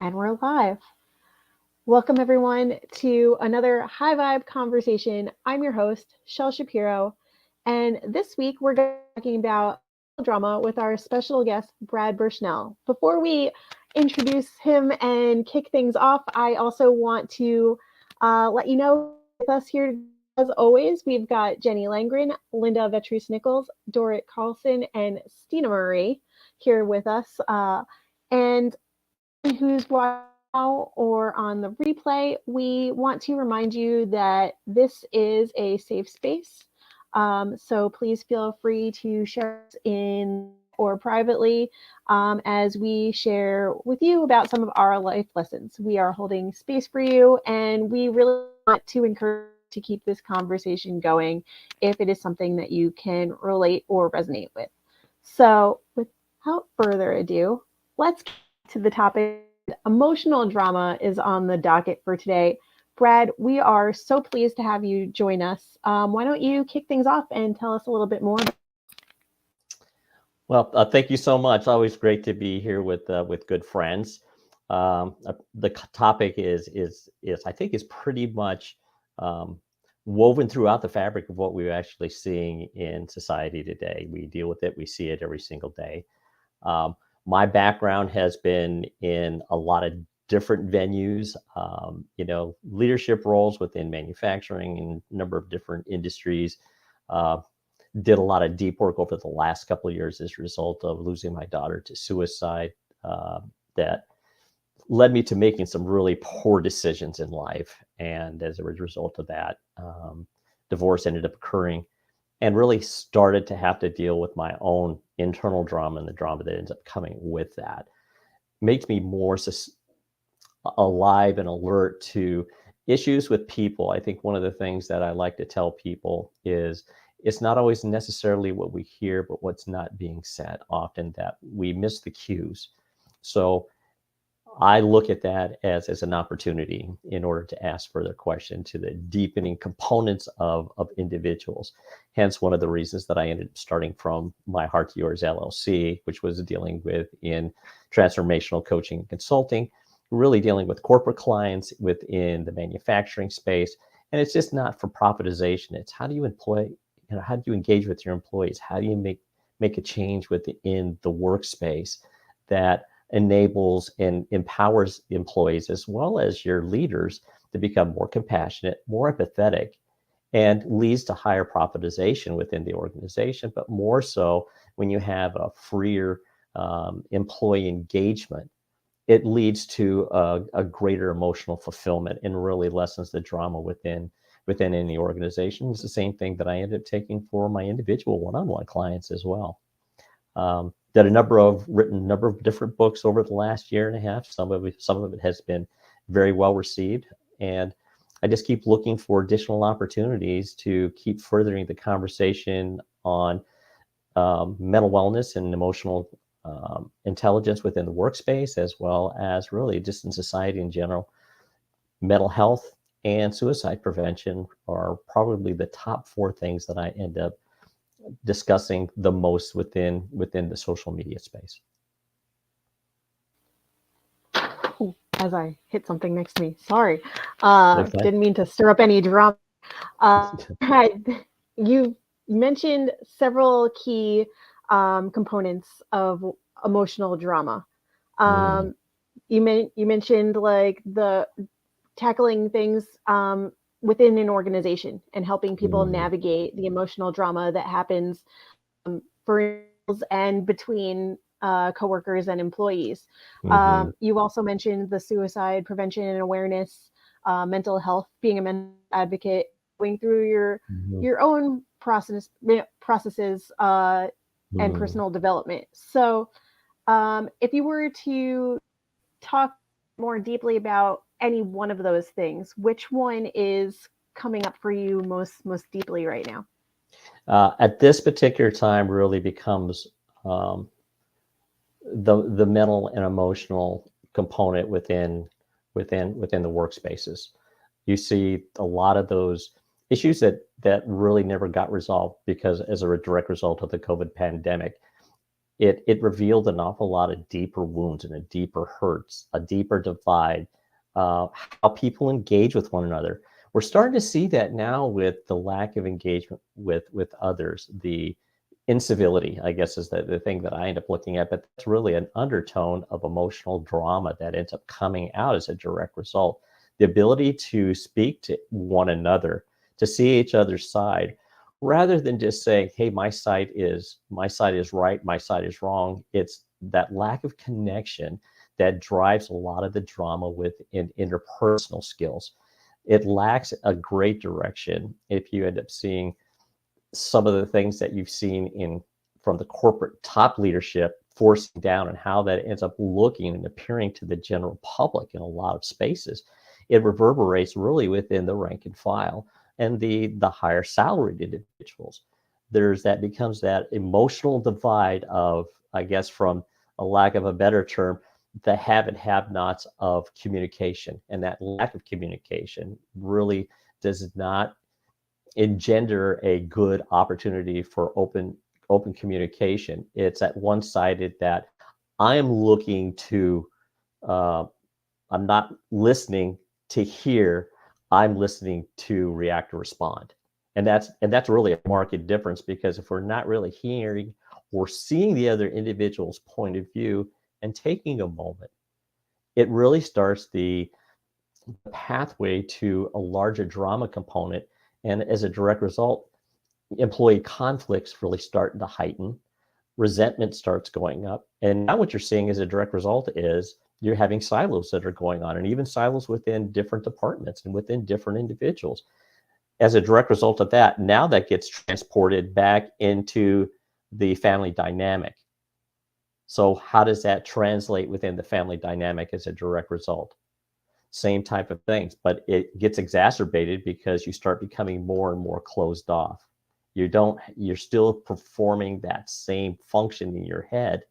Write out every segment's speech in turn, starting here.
And we're live. Welcome, everyone, to another high vibe conversation. I'm your host, Shel Shapiro. And this week, we're talking about drama with our special guest, Brad Burchnell. Before we introduce him and kick things off, I also want to let you know with us here, as always, we've got Jenny Langren, Linda Vetrus Nichols, Dorit Carlson, and Stina Marie here with us. And who's watching now or on the replay, we want to remind you that this is a safe space. So please feel free to share us in or privately as we share with you about some of our life lessons. We are holding space for you, and we really want to encourage to keep this conversation going if it is something that you can relate or resonate with. So, without further ado, let's get to the topic. Emotional drama is on the docket for today. Brad, we are so pleased to have you join us. Why don't you kick things off and tell us a little bit more? Well, thank you so much. Always great to be here with good friends. The topic is I think is pretty much woven throughout the fabric of what we're actually seeing in society today. We deal with it. We see it every single day. Um, my background has been in a lot of different venues, leadership roles within manufacturing and a number of different industries. Uh, did a lot of deep work over the last couple of years as a result of losing my daughter to suicide. That led me to making some really poor decisions in life. And as a result of that, divorce ended up occurring and really started to have to deal with my own internal drama and the drama that ends up coming with that. Makes me more alive and alert to issues with people. I think one of the things that I like to tell people is it's not always necessarily what we hear, but what's not being said. Often that we miss the cues. So I look at that as an opportunity in order to ask further questions to the deepening components of individuals. Hence, one of the reasons that I ended up starting from My Heart to Yours LLC, which was dealing with in transformational coaching and consulting, really dealing with corporate clients within the manufacturing space. And it's just not for profitization. It's how do you employ, how do you engage with your employees? How do you make a change within the workspace that enables and empowers employees as well as your leaders to become more compassionate, more empathetic, and leads to higher profitization within the organization. But more so when you have a freer employee engagement, it leads to a greater emotional fulfillment and really lessens the drama within any organization. It's the same thing that I ended up taking for my individual one-on-one clients as well. Did written a number of different books over the last year and a half. Some of it has been very well received, and I just keep looking for additional opportunities to keep furthering the conversation on mental wellness and emotional intelligence within the workspace, as well as really just in society in general. Mental health and suicide prevention are probably the top four things that I end up discussing the most within the social media space. As I hit something next to me, sorry. Okay. Didn't mean to stir up any drama. You mentioned several key components of emotional drama. Mm, Um, you mentioned like the tackling things within an organization and helping people mm, navigate the emotional drama that happens for and between coworkers and employees. mm-hmm, You also mentioned the suicide prevention and awareness, mental health, being a mental advocate, going through mm-hmm, your own processes and mm. personal development. So, if you were to talk more deeply about any one of those things, which one is coming up for you most deeply right now? At this particular time, really becomes um, the mental and emotional component within the workspaces. You see a lot of those issues that really never got resolved because as a direct result of the COVID pandemic. it revealed an awful lot of deeper wounds and a deeper hurts, a deeper divide, how people engage with one another. We're starting to see that now with the lack of engagement with others, the incivility, I guess, is the thing that I end up looking at, but that's really an undertone of emotional drama that ends up coming out as a direct result. The ability to speak to one another, to see each other's side, rather than just saying, hey, my side is right, my side is wrong. It's that lack of connection that drives a lot of the drama within interpersonal skills. It lacks a great direction if you end up seeing some of the things that you've seen in from the corporate top leadership forcing down, and how that ends up looking and appearing to the general public in a lot of spaces. It reverberates really within the rank and file and the higher salaried individuals. Becomes that emotional divide of, I guess, from a lack of a better term, the have and have nots of communication. And that lack of communication really does not engender a good opportunity for open communication. It's at one-sided that I am looking to, I'm not listening to hear, I'm listening to react or respond. And that's really a marked difference, because if we're not really hearing or seeing the other individual's point of view and taking a moment, it really starts the pathway to a larger drama component. And as a direct result, employee conflicts really start to heighten, resentment starts going up. And now what you're seeing as a direct result is you're having silos that are going on, and even silos within different departments and within different individuals. As a direct result of that, now that gets transported back into the family dynamic. So how does that translate within the family dynamic as a direct result? Same type of things, but it gets exacerbated because you start becoming more and more closed off. You're still performing that same function in your head,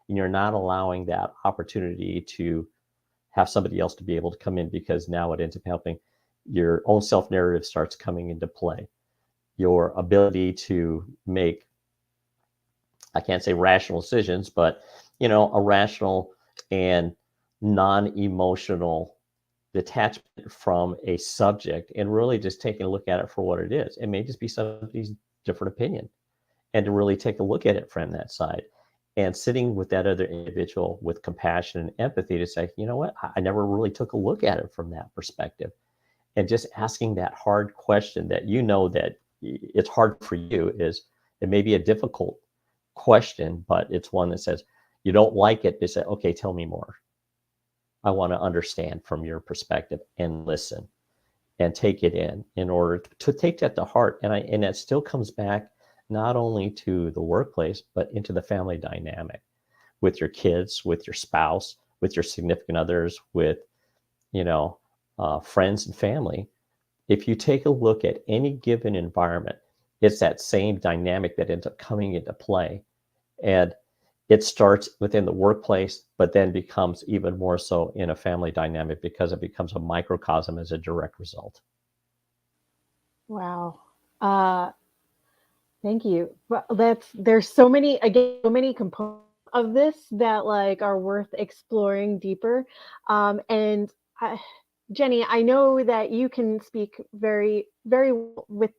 and you're not allowing that opportunity to have somebody else to be able to come in, because now it ends up helping your own self-narrative starts coming into play. Your ability to make, I can't say rational decisions, but a rational and non-emotional detachment from a subject, and really just taking a look at it for what it is. It may just be somebody's different opinion, and to really take a look at it from that side, and sitting with that other individual with compassion and empathy to say, you know what, I never really took a look at it from that perspective. And just asking that hard question that that it's hard for you, is it may be a difficult question, but it's one that says, you don't like it, they say, okay, tell me more. I want to understand from your perspective, and listen and take it in order to take that to heart. And that still comes back not only to the workplace, but into the family dynamic with your kids, with your spouse, with your significant others, with, friends and family. If you take a look at any given environment, it's that same dynamic that ends up coming into play. And it starts within the workplace, but then becomes even more so in a family dynamic, because it becomes a microcosm as a direct result. Wow. Uh, Thank you. Well, there's so many, again, so many components of this that like are worth exploring deeper. And Jenny, I know that you can speak very, very well with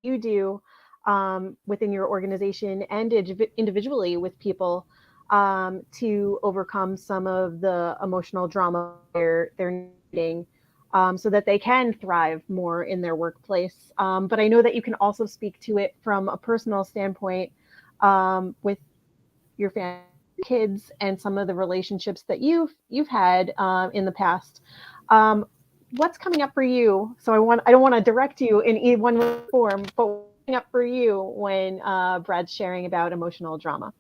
you do within your organization and individually with people to overcome some of the emotional drama they're needing, so that they can thrive more in their workplace. But I know that you can also speak to it from a personal standpoint with your family, kids, and some of the relationships that you've had in the past. Um, what's coming up for you? So I don't want to direct you in one form, but what's coming up for you when Brad's sharing about emotional drama?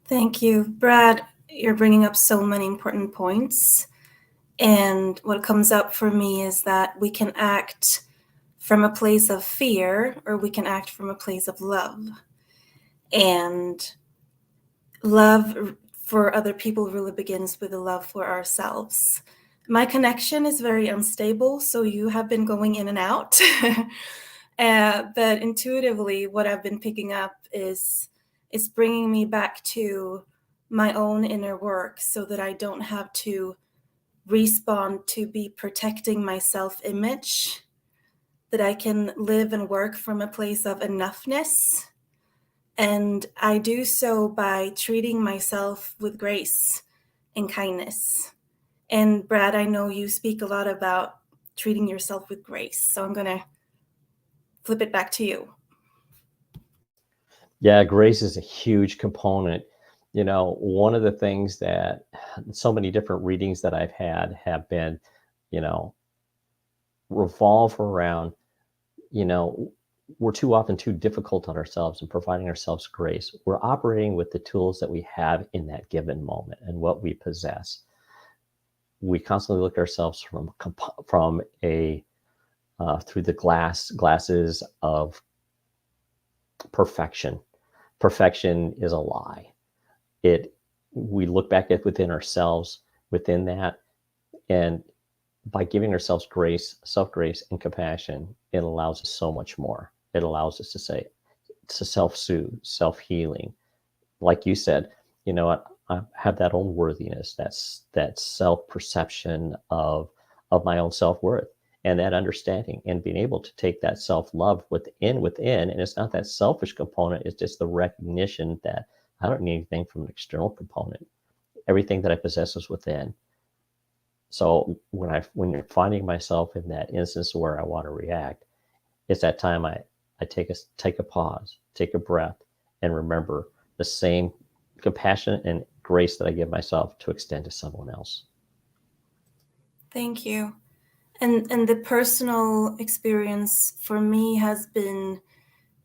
Thank you, Brad. You're bringing up so many important points. And what comes up for me is that we can act from a place of fear, or we can act from a place of love. And love for other people really begins with a love for ourselves. My connection is very unstable, so you have been going in and out. But intuitively, what I've been picking up is It's bringing me back to my own inner work so that I don't have to respond to be protecting my self-image, that I can live and work from a place of enoughness. And I do so by treating myself with grace and kindness. And Brad, I know you speak a lot about treating yourself with grace. So I'm going to flip it back to you. Yeah, grace is a huge component. You know, one of the things that so many different readings that I've had have been, you know, revolve around, you know, we're too often too difficult on ourselves and providing ourselves grace. We're operating with the tools that we have in that given moment and what we possess. We constantly look at ourselves from a through the glasses of perfection. Perfection is a lie. We look back at within ourselves, within that, and by giving ourselves grace, self-grace, and compassion, it allows us so much more. It allows us to say, to self-soothe, self-healing. Like you said, you know what, I have that own worthiness, that self-perception of my own self-worth, and that understanding, and being able to take that self-love within, and it's not that selfish component, it's just the recognition that I don't need anything from an external component. Everything that I possess is within. So when you're finding myself in that instance where I want to react, it's that time I take a pause, take a breath, and remember the same compassion and grace that I give myself to extend to someone else. Thank you. And the personal experience for me has been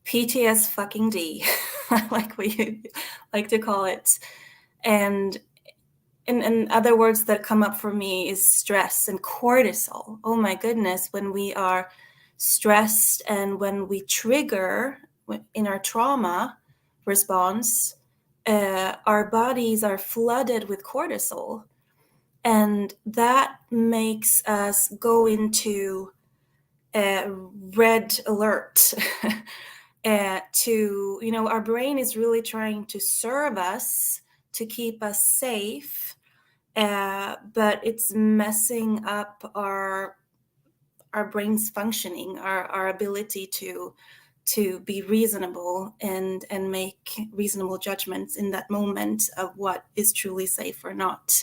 PTS fucking D, like we like to call it. And in other words that come up for me is stress and cortisol. Oh my goodness, when we are stressed and when we trigger in our trauma response, our bodies are flooded with cortisol. And that makes us go into a red alert. Our brain is really trying to serve us, to keep us safe, but it's messing up our brain's functioning, our ability to be reasonable and make reasonable judgments in that moment of what is truly safe or not.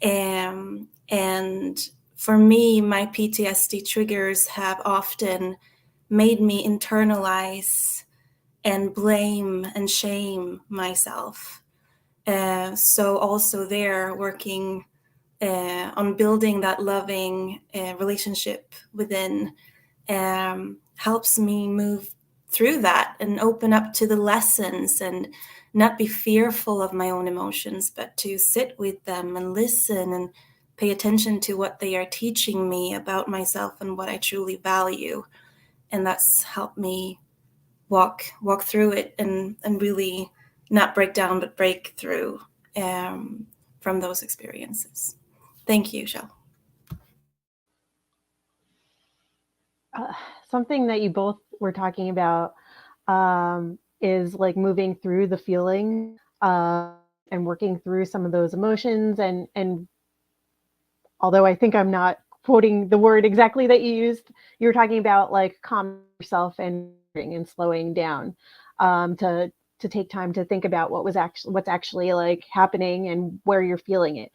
And for me, my PTSD triggers have often made me internalize and blame and shame myself. So also there, working on building that loving relationship within helps me move through that and open up to the lessons and not be fearful of my own emotions, but to sit with them and listen and pay attention to what they are teaching me about myself and what I truly value. And that's helped me walk through it and really not break down, but break through from those experiences. Thank you, Shel. Something that you both were talking about is like moving through the feeling and working through some of those emotions. And although I think I'm not quoting the word exactly that you used, you were talking about like calming yourself and slowing down to take time to think about what's actually like happening and where you're feeling it.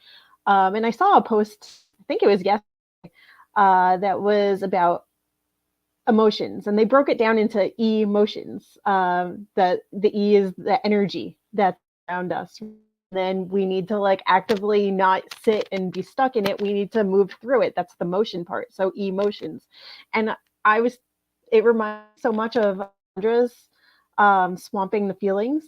And I saw a post, I think it was yesterday, that was about emotions, and they broke it down into emotions. The E is the energy that's around us. Then we need to like actively not sit and be stuck in it. We need to move through it. That's the motion part. So emotions. And it reminds me so much of Andra's swamping the feelings.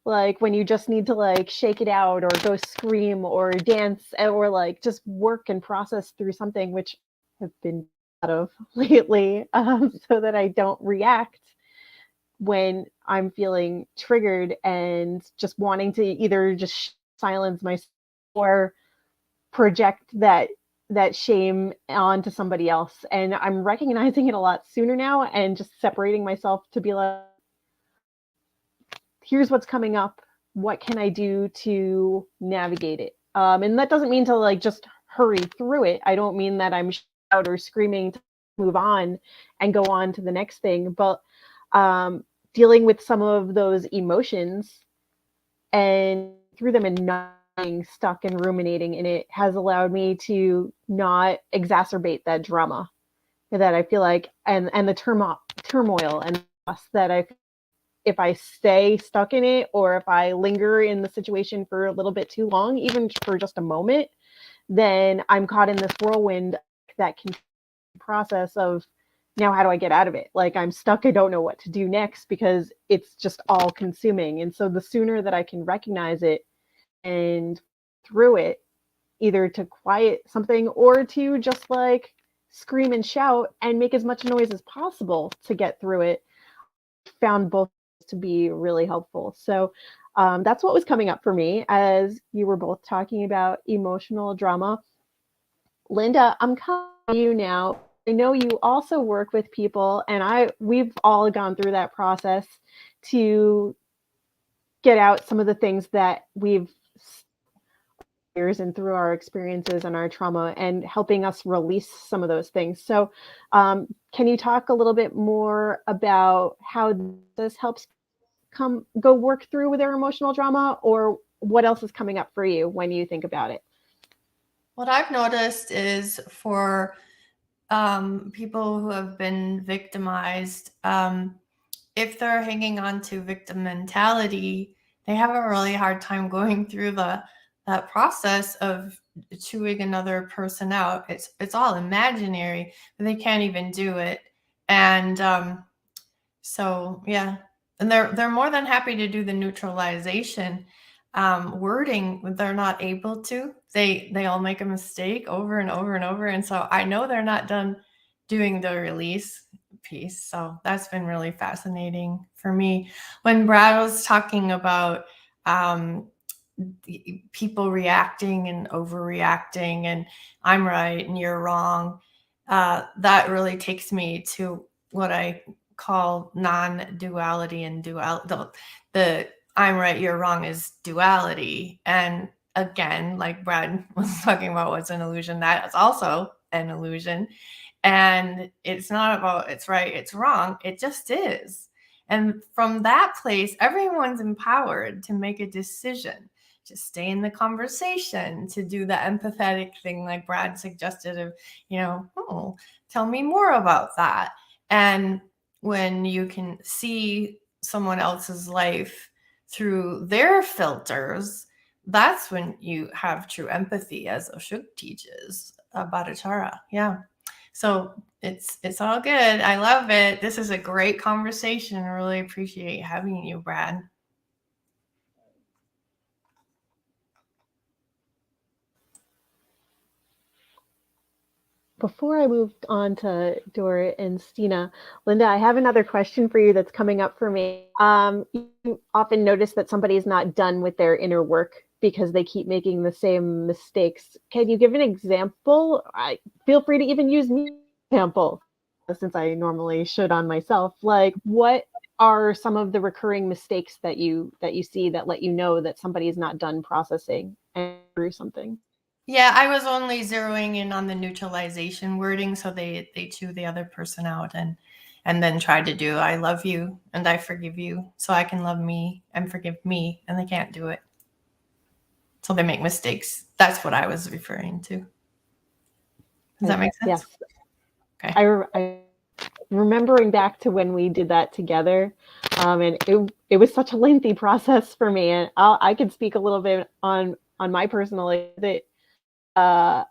Like when you just need to like shake it out or go scream or dance or like just work and process through something, which I've been out of lately, so that I don't react when I'm feeling triggered and just wanting to either just silence myself or project that shame onto somebody else. And I'm recognizing it a lot sooner now and just separating myself to be like, here's what's coming up. What can I do to navigate it? And that doesn't mean to like just hurry through it. I don't mean that I'm out or screaming to move on and go on to the next thing, but dealing with some of those emotions and through them and not being stuck and ruminating in it has allowed me to not exacerbate that drama that I feel like, and the turmoil and loss that if I stay stuck in it, or if I linger in the situation for a little bit too long, even for just a moment, then I'm caught in this whirlwind that can process of, now how do I get out of it? Like, I'm stuck. I don't know what to do next because it's just all consuming. And so the sooner that I can recognize it and through it, either to quiet something or to just like scream and shout and make as much noise as possible to get through it, found both to be really helpful. So that's what was coming up for me as you were both talking about emotional drama. Linda, I'm coming to you now. I know you also work with people, and we've all gone through that process to get out some of the things that we've years and through our experiences and our trauma, and helping us release some of those things. So can you talk a little bit more about how this helps go work through with their emotional drama, or what else is coming up for you when you think about it? What I've noticed is for people who have been victimized, if they're hanging on to victim mentality, they have a really hard time going through that process of chewing another person out. It's all imaginary, but they can't even do it. And so yeah, and they're more than happy to do the neutralization wording. They're not able to. They all make a mistake over and over and over, and so I know they're not done doing the release piece. So that's been really fascinating for me. When Brad was talking about people reacting and overreacting, and I'm right and you're wrong, that really takes me to what I call non-duality and the I'm right, you're wrong is duality. And again, like Brad was talking about, what's an illusion, that is also an illusion. And it's not about it's right, it's wrong. It just is. And from that place, everyone's empowered to make a decision, to stay in the conversation, to do the empathetic thing like Brad suggested of, oh, tell me more about that. And when you can see someone else's life through their filters, that's when you have true empathy, as Oshuk teaches about Achara. Yeah. So it's all good. I love it. This is a great conversation. I really appreciate having you, Brad. Before I move on to Dora and Stina, Linda, I have another question for you that's coming up for me. You often notice that somebody is not done with their inner work because they keep making the same mistakes. Can you give an example? Feel free to even use me as an example, since I normally should on myself. Like, what are some of the recurring mistakes that you see that let you know that somebody is not done processing and through something? Yeah, I was only zeroing in on the neutralization wording, so they chew the other person out and then try to do I love you and I forgive you so I can love me and forgive me, and they can't do it. So they make mistakes. That's what I was referring to. Does that make sense? Yes. Okay. I remembering back to when we did that together, and it was such a lengthy process for me, and I could speak a little bit on my personal life that I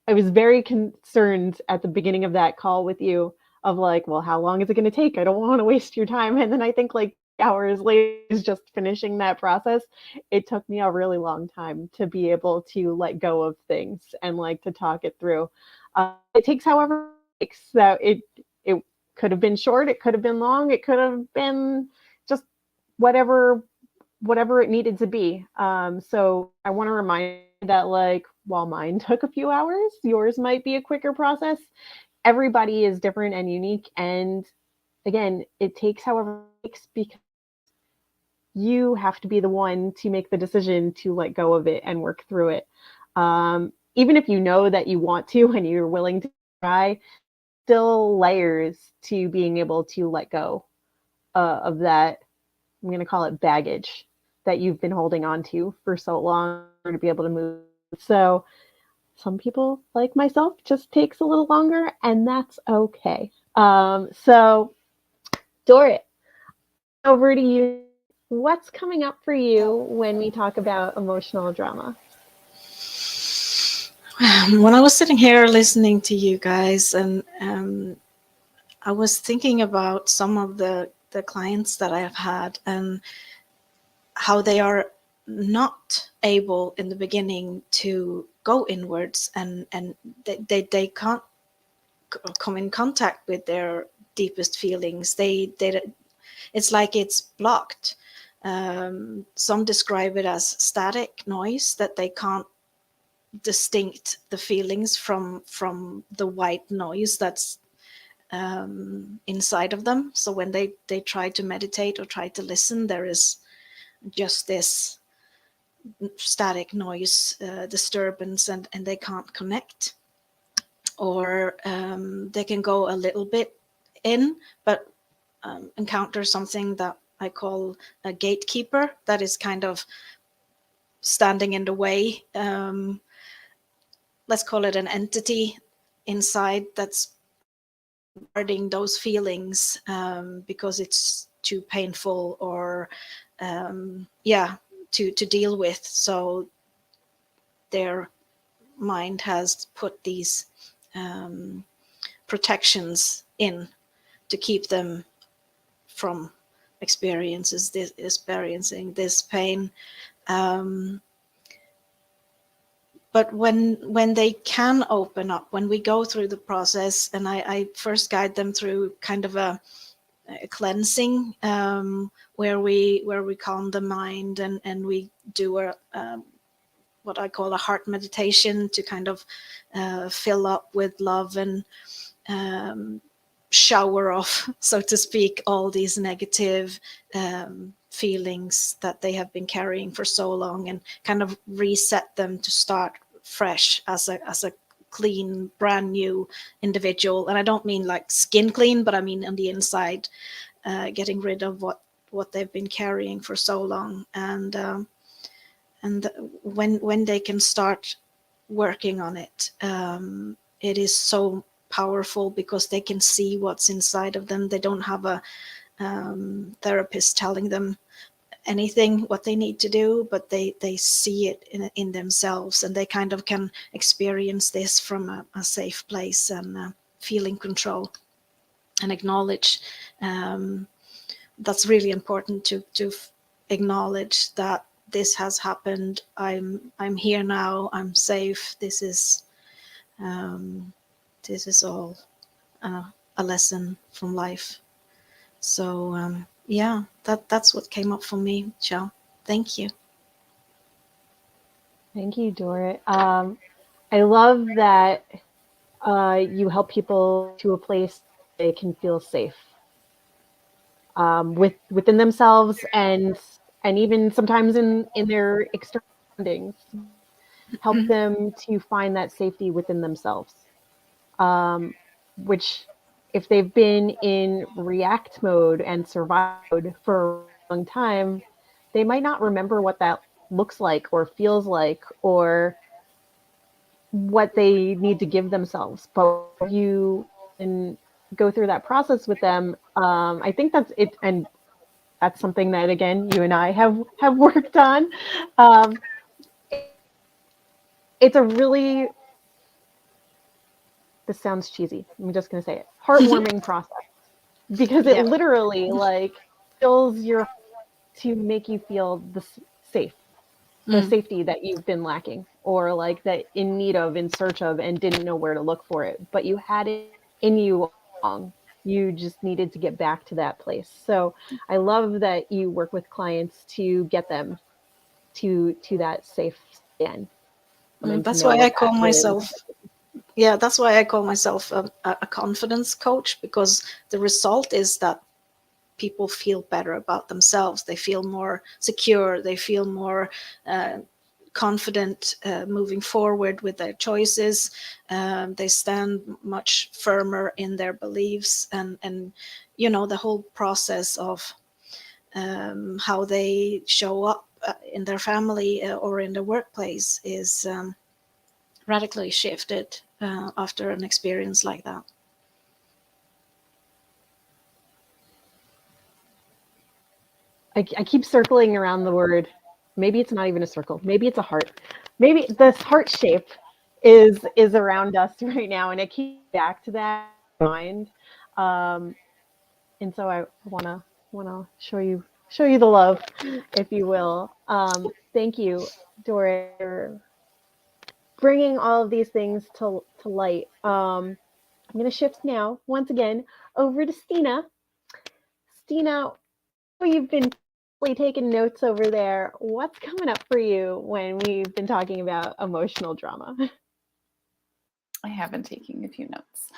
was very concerned at the beginning of that call with you of like, well, how long is it going to take? I don't want to waste your time. And then I think like hours later, is just finishing that process. It took me a really long time to be able to let go of things and like to talk it through. It takes however it takes. So it could have been short. It could have been long. It could have been just whatever it needed to be. So I want to remind you that like, while mine took a few hours, yours might be a quicker process. Everybody is different and unique. And again, it takes however it takes, because you have to be the one to make the decision to let go of it and work through it. Even if you know that you want to and you're willing to try, still layers to being able to let go of that. I'm going to call it baggage that you've been holding on to for so long to be able to move. So some people, like myself, just takes a little longer, and that's okay. So Dorit, over to you. What's coming up for you when we talk about emotional drama? When I was sitting here listening to you guys, and I was thinking about some of the clients that I have had and how they are not able in the beginning to go inwards, and they can't come in contact with their deepest feelings. It's like it's blocked. Some describe it as static noise, that they can't distinct the feelings from the white noise that's inside of them. So when they try to meditate or try to listen, there is just this static noise disturbance, and they can't connect. Or they can go a little bit in, but encounter something that I call a gatekeeper, that is kind of standing in the way. Let's call it an entity inside that's guarding those feelings because it's too painful or to deal with. So their mind has put these protections in to keep them from experiencing this pain. But when they can open up, when we go through the process, and I first guide them through kind of a cleansing, where we calm the mind, and we do what I call a heart meditation to kind of fill up with love and shower off, so to speak, all these negative feelings that they have been carrying for so long, and kind of reset them to start fresh as a clean, brand new individual. And I don't mean like skin clean, but I mean on the inside, getting rid of what they've been carrying for so long. And when they can start working on it, it is so powerful, because they can see what's inside of them. They don't have a therapist telling them anything what they need to do, but they see it in themselves, and they kind of can experience this from a safe place, and feel in control and acknowledge. That's really important to acknowledge that this has happened. I'm here now. I'm safe. This is all a lesson from life. So yeah, that's what came up for me, Joe. Thank you. Thank you, Dorit. I love that you help people to a place they can feel safe within themselves, and even sometimes in their external surroundings. Help them to find that safety within themselves, which, if they've been in react mode and survive mode for a long time, they might not remember what that looks like or feels like, or what they need to give themselves. But if you can go through that process with them, I think that's it. And that's something that, again, you and I have worked on. It's a really, this sounds cheesy, I'm just going to say it, heartwarming process, because it literally like fills your heart to make you feel safe, the safety that you've been lacking, or like that in need of, in search of, and didn't know where to look for it, but you had it in you all along. You just needed to get back to that place. So I love that you work with clients to get them to that safe again. That's why I call myself. Yeah, that's why I call myself a confidence coach, because the result is that people feel better about themselves. They feel more secure. They feel more confident moving forward with their choices. They stand much firmer in their beliefs, and you know, the whole process of how they show up in their family or in the workplace is radically shifted after an experience like that. I keep circling around the word. Maybe it's not even a circle. Maybe it's a heart. Maybe this heart shape is around us right now, and it keeps back to that mind. Um, and so I wanna show you the love, if you will. Thank you, Doris, for bringing all of these things to light. I'm gonna shift now once again over to Stina. Stina, you've been taking notes over there. What's coming up for you when we've been talking about emotional drama? I have been taking a few notes.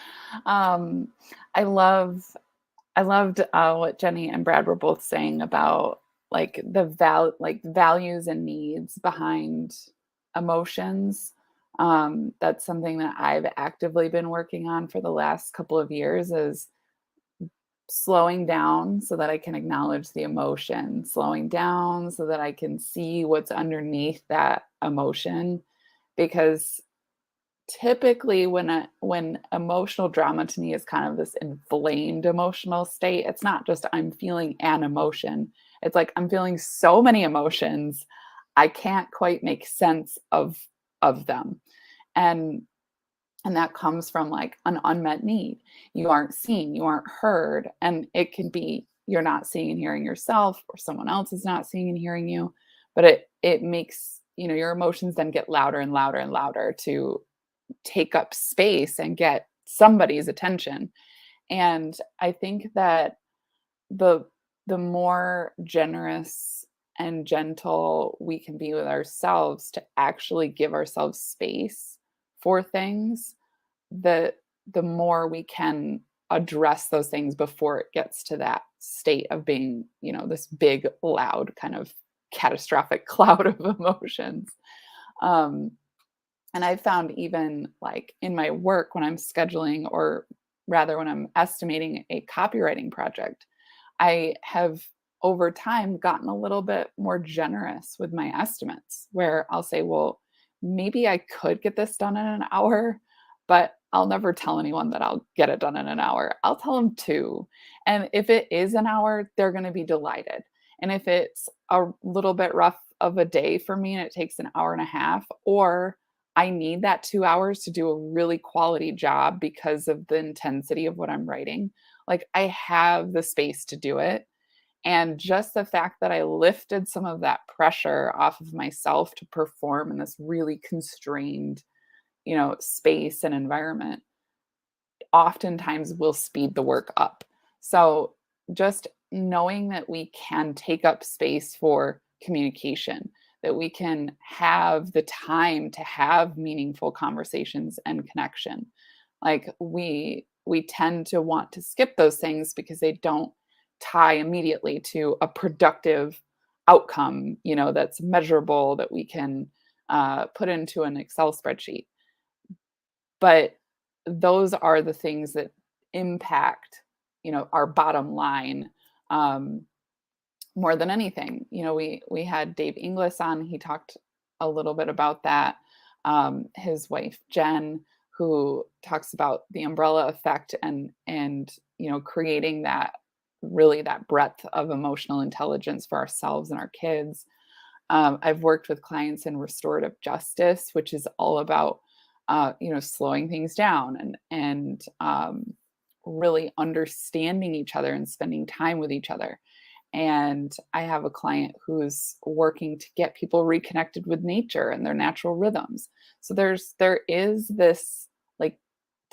I loved what Jenny and Brad were both saying about like the values and needs behind emotions. That's something that I've actively been working on for the last couple of years, is slowing down so that I can acknowledge the emotion, slowing down so that I can see what's underneath that emotion. Because typically when emotional drama to me is kind of this inflamed emotional state, it's not just I'm feeling an emotion. It's like I'm feeling so many emotions, I can't quite make sense of them. And that comes from like an unmet need. You aren't seen, you aren't heard. And it can be you're not seeing and hearing yourself, or someone else is not seeing and hearing you. But it makes, you know, your emotions then get louder and louder and louder to take up space and get somebody's attention. And I think that the more generous and gentle we can be with ourselves to actually give ourselves space for things, the more we can address those things before it gets to that state of being, you know, this big, loud, kind of catastrophic cloud of emotions. And I found even like in my work when I'm scheduling, or rather when I'm estimating a copywriting project, I have over time gotten a little bit more generous with my estimates, where I'll say, well, maybe I could get this done in an hour, but I'll never tell anyone that I'll get it done in an hour. I'll tell them 2. And if it is an hour, they're going to be delighted. And if it's a little bit rough of a day for me and it takes an hour and a half, or I need that 2 hours to do a really quality job because of the intensity of what I'm writing, like I have the space to do it. And just the fact that I lifted some of that pressure off of myself to perform in this really constrained, you know, space and environment, oftentimes will speed the work up. So just knowing that we can take up space for communication, that we can have the time to have meaningful conversations and connection. Like we tend to want to skip those things because they don't tie immediately to a productive outcome, you know, that's measurable, that we can put into an Excel spreadsheet. But those are the things that impact, you know, our bottom line more than anything. You know, we had Dave Inglis on. He talked a little bit about that. His wife Jen, who talks about the umbrella effect and you know, creating that breadth of emotional intelligence for ourselves and our kids. I've worked with clients in restorative justice, which is all about you know, slowing things down and really understanding each other and spending time with each other. And I have a client who's working to get people reconnected with nature and their natural rhythms. So there is this like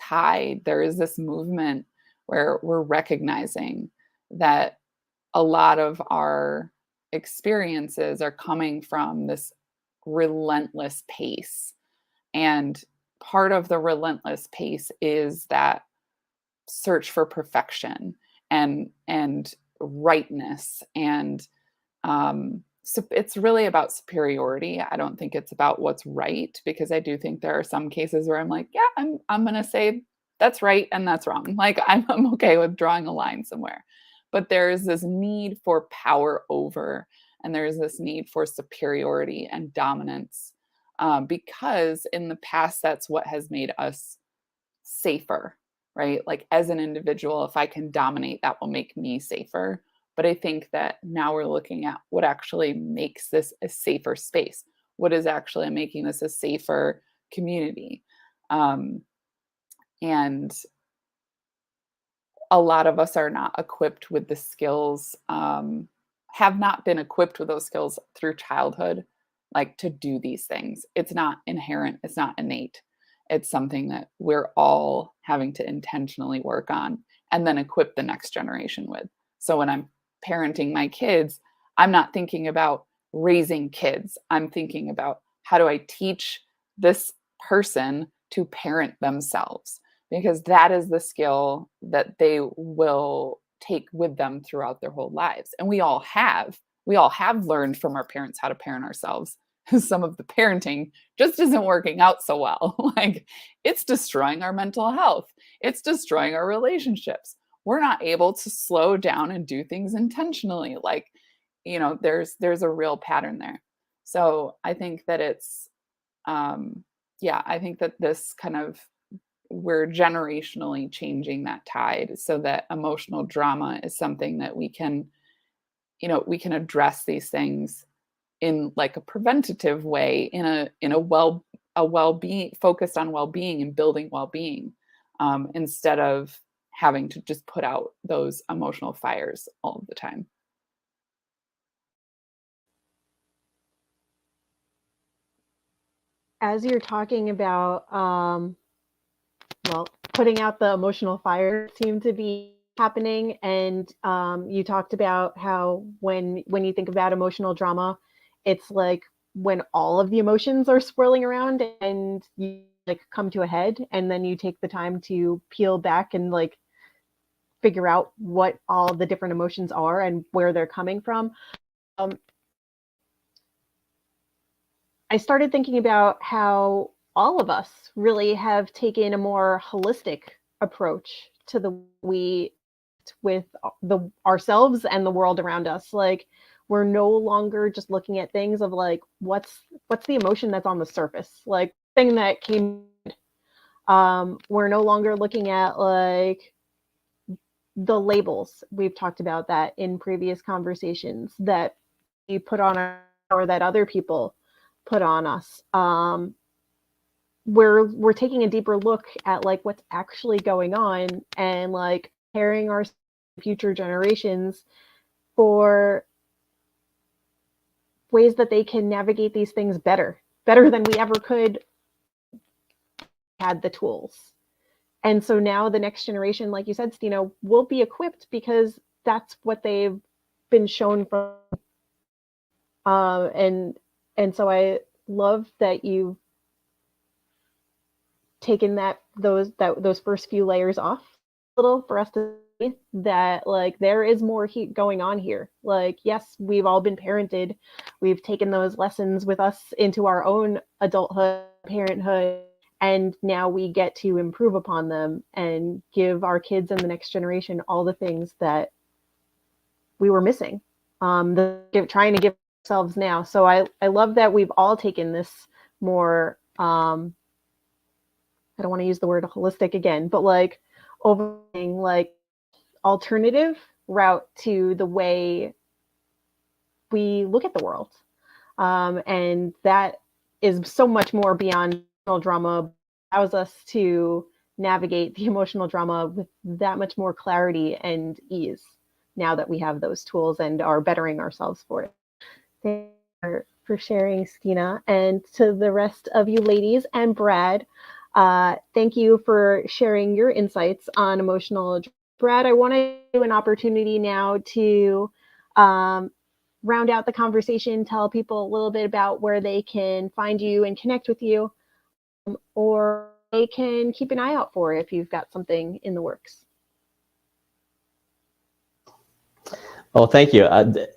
tide, there is this movement where we're recognizing that a lot of our experiences are coming from this relentless pace. And part of the relentless pace is that search for perfection and rightness, and so it's really about superiority. I don't think it's about what's right, because I do think there are some cases where I'm like, yeah, I'm going to say that's right and that's wrong. Like I'm okay with drawing a line somewhere. But there is this need for power over, and there is this need for superiority and dominance, because in the past, that's what has made us safer, right? Like as an individual, if I can dominate, that will make me safer. But I think that now we're looking at what actually makes this a safer space. What is actually making this a safer community? And a lot of us are not equipped with the skills, have not been equipped with those skills through childhood, like to do these things. It's not inherent, it's not innate. It's something that we're all having to intentionally work on and then equip the next generation with. So when I'm parenting my kids, I'm not thinking about raising kids. I'm thinking about, how do I teach this person to parent themselves? Because that is the skill that they will take with them throughout their whole lives. And we all have learned from our parents how to parent ourselves. Some of the parenting just isn't working out so well. Like it's destroying our mental health. It's destroying our relationships. We're not able to slow down and do things intentionally. Like, there's a real pattern there. So I think that it's, I think that this kind of, we're generationally changing that tide so that emotional drama is something that we can address these things in like a preventative way, in a well-being, focused on well-being and building well-being, instead of having to just put out those emotional fires all of the time. As you're talking about, putting out the emotional fire seemed to be happening, and you talked about how when you think about emotional drama, it's like when all of the emotions are swirling around and you like come to a head, and then you take the time to peel back and like figure out what all the different emotions are and where they're coming from. I started thinking about how all of us really have taken a more holistic approach to the we with ourselves and the world around us. Like we're no longer just looking at things of like what's the emotion that's on the surface, like thing that came. We're no longer looking at like the labels. We've talked about that in previous conversations that we put on or that other people put on us. We're taking a deeper look at like what's actually going on and like preparing our future generations for ways that they can navigate these things better than we ever could had the tools. And so now the next generation, like you said, Stina, will be equipped because that's what they've been shown from. And so I love that you've taken those first few layers off a little for us to see that like there is more heat going on here. Like, yes, we've all been parented. We've taken those lessons with us into our own adulthood, parenthood, and now we get to improve upon them and give our kids and the next generation all the things that we were missing. Trying to give ourselves now. So I love that we've all taken this more, I don't want to use the word holistic again, but like overlaying like alternative route to the way we look at the world. And that is so much more beyond emotional drama, allows us to navigate the emotional drama with that much more clarity and ease now that we have those tools and are bettering ourselves for it. Thank you for sharing, Stina. And to the rest of you ladies and Brad, thank you for sharing your insights on emotional drama. Brad, I want to give you an opportunity now to round out the conversation, tell people a little bit about where they can find you and connect with you, or they can keep an eye out for if you've got something in the works. Oh, thank you.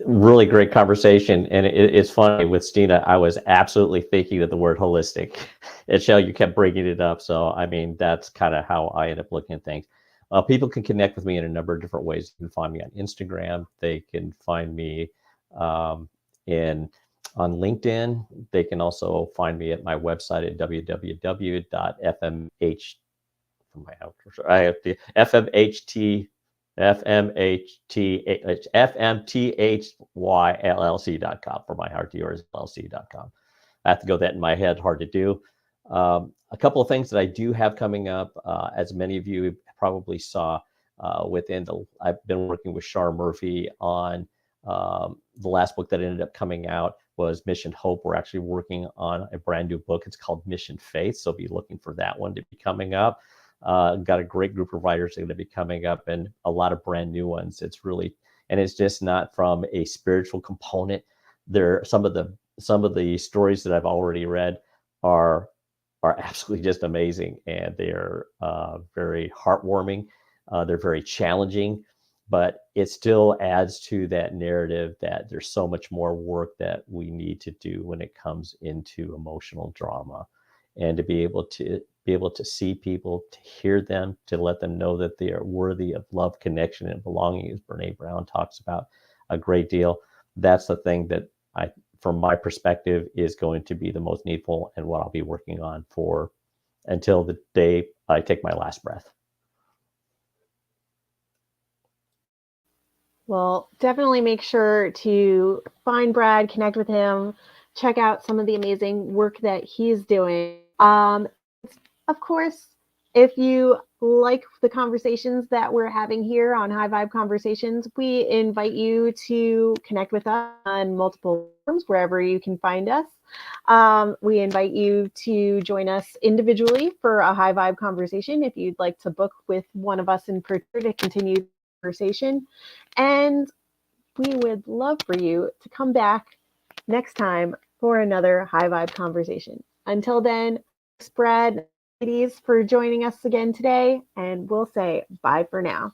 Really great conversation. And it's funny with Stina, I was absolutely thinking of the word holistic. And Shell, you kept bringing it up. So, I mean, that's kind of how I end up looking at things. People can connect with me in a number of different ways. You can find me on Instagram. They can find me in on LinkedIn. They can also find me at my website at www.fmh. From my house, I have the FMHT. FMTHYLLC.com for my heart to yours LLC.com. I have to go that in my head, hard to do. A couple of things that I do have coming up, as many of you probably saw, I've been working with Shar Murphy on the last book that ended up coming out was Mission Hope. We're actually working on a brand new book. It's called Mission Faith. So be looking for that one to be coming up. Got a great group of writers that are going to be coming up and a lot of brand new ones. It's just not from a spiritual component. Some of the stories that I've already read are absolutely just amazing, and they're very heartwarming. They're very challenging, but it still adds to that narrative that there's so much more work that we need to do when it comes into emotional drama, and to be able to see people, to hear them, to let them know that they are worthy of love, connection, and belonging, as Brene Brown talks about a great deal. That's the thing that from my perspective, is going to be the most needful and what I'll be working on for until the day I take my last breath. Well, definitely make sure to find Brad, connect with him, check out some of the amazing work that he's doing. Of course, if you like the conversations that we're having here on High Vibe Conversations, we invite you to connect with us on multiple forums, wherever you can find us. We invite you to join us individually for a High Vibe conversation if you'd like to book with one of us in particular to continue the conversation. And we would love for you to come back next time for another High Vibe conversation. Until then, thanks, Brad, ladies, for joining us again today, and we'll say bye for now.